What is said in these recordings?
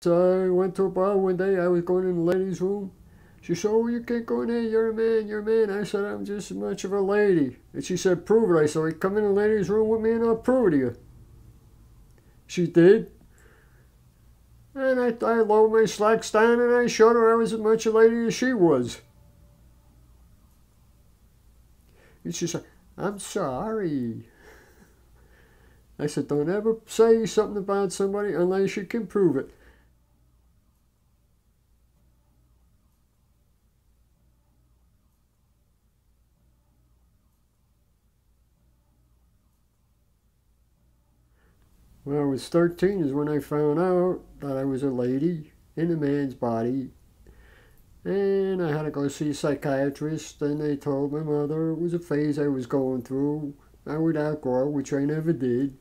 So I went to a bar one day. I was going in the ladies' room. She said, "Oh, you can't go in there. You're a man. You're a man." I said, "I'm just as much of a lady." And she said, "Prove it." I said, "Well, come in the ladies' room with me and I'll prove it to you." She did. And I lowered my slacks down and I showed her I was as much a lady as she was. And she said, "I'm sorry." I said, "Don't ever say something about somebody unless you can prove it." When I was 13 is when I found out that I was a lady in a man's body. And I had to go see a psychiatrist, and they told my mother it was a phase I was going through. I would outgrow, which I never did.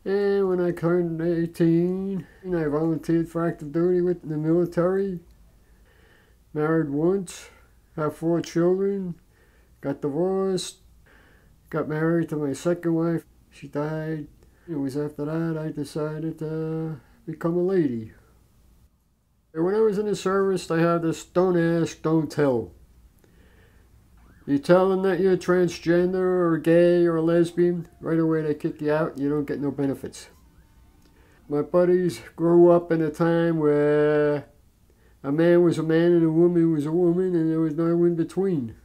And when I turned 18, I volunteered for active duty with the military. Married once, have 4 children, got divorced, got married to my second wife. She died. It was after that I decided to become a lady. When I was in the service, they had this don't ask, don't tell. You tell them that you're transgender or gay or lesbian, right away they kick you out and you don't get no benefits. My buddies grew up in a time where a man was a man and a woman was a woman and there was no in between.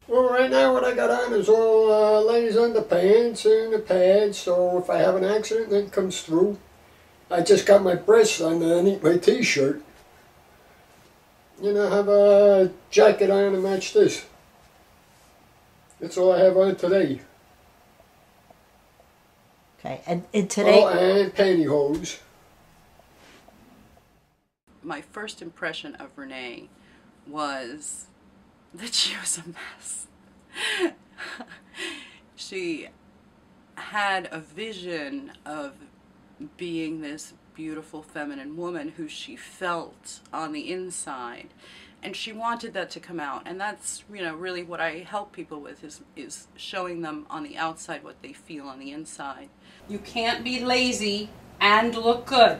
Well, right now what I got on is all ladies' underpants and the pads, so if I have an accident that comes through, I just got my breasts underneath my t-shirt. And I have a jacket on to match this. That's all I have on today. Okay, and today... Oh, and pantyhose. My first impression of Renee was that she was a mess. She had a vision of being this beautiful feminine woman who she felt on the inside, and she wanted that to come out, and that's, you know, really what I help people with is showing them on the outside what they feel on the inside. You can't be lazy and look good.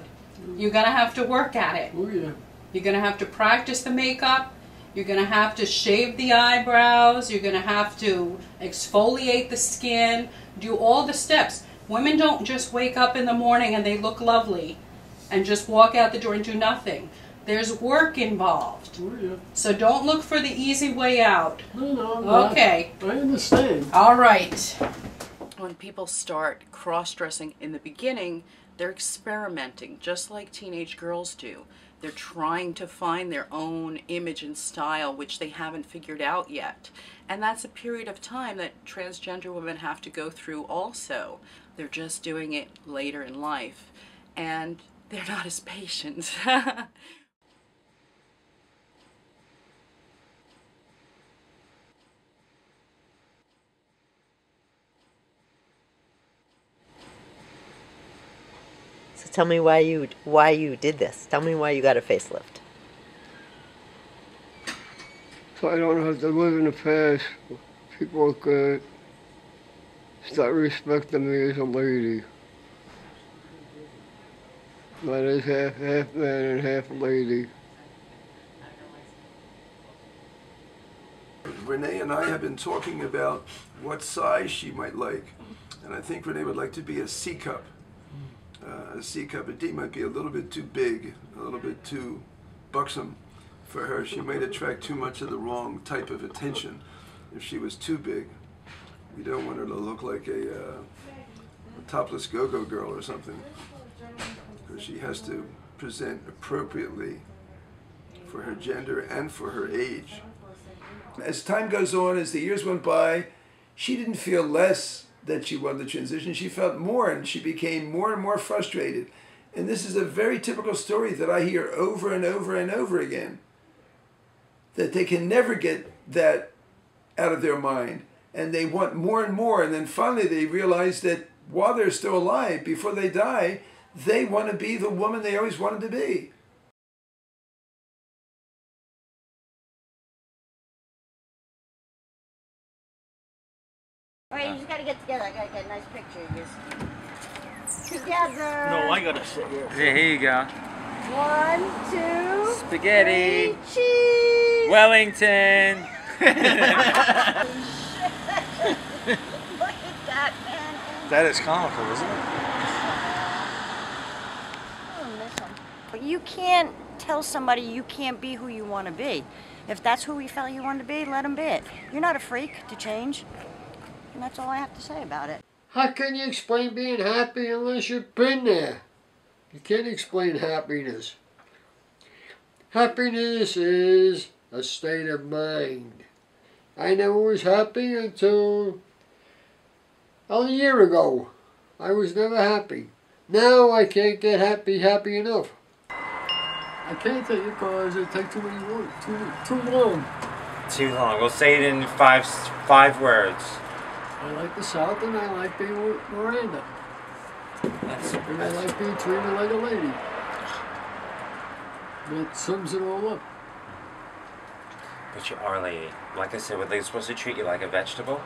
You're gonna have to work at it. Oh yeah. You're gonna have to practice the makeup. You're going to have to shave the eyebrows. You're going to have to exfoliate the skin. Do all the steps. Women don't just wake up in the morning and they look lovely and just walk out the door and do nothing. There's work involved. Oh, yeah. So don't look for the easy way out. No, okay. I understand. All right. When people start cross-dressing in the beginning, they're experimenting just like teenage girls do. They're trying to find their own image and style, which they haven't figured out yet. And that's a period of time that transgender women have to go through also. They're just doing it later in life. And they're not as patient. So tell me why you did this. Tell me why you got a facelift. So I don't have to live in the past. People could start respecting me as a lady. That is half man and half lady. Renee and I have been talking about what size she might like, and I think Renee would like to be a C cup. A C cup. A D might be a little bit too big, a little bit too buxom for her. She might attract too much of the wrong type of attention if she was too big. We don't want her to look like a topless go-go girl or something, because she has to present appropriately for her gender and for her age. As time goes on, as the years went by, she didn't feel less that she wanted to transition. She felt more, and she became more and more frustrated. And this is a very typical story that I hear over and over and over again, that they can never get that out of their mind, and they want more and more, and then finally they realize that while they're still alive, before they die, they want to be the woman they always wanted to be. All right, you just got to get together. I got to get a nice picture of this. together. No, I gotta sit here. Yeah, here you go. 1, 2, Spaghetti. 3, cheese. Wellington. Look at that, man. That is comical, isn't it? I miss him. But you can't tell somebody you can't be who you want to be. If that's who you felt you wanted to be, let him be it. You're not a freak to change. And that's all I have to say about it. How can you explain being happy unless you've been there? You can't explain happiness. Happiness is a state of mind. I never was happy until a year ago. I was never happy. Now I can't get happy enough. I can't tell you because it takes too many words, too long. Too long. We'll say it in five words. I like the South and I like being Miranda. And I like being treated like a lady. That sums it all up. But you are a lady. Like I said, were they supposed to treat you like a vegetable?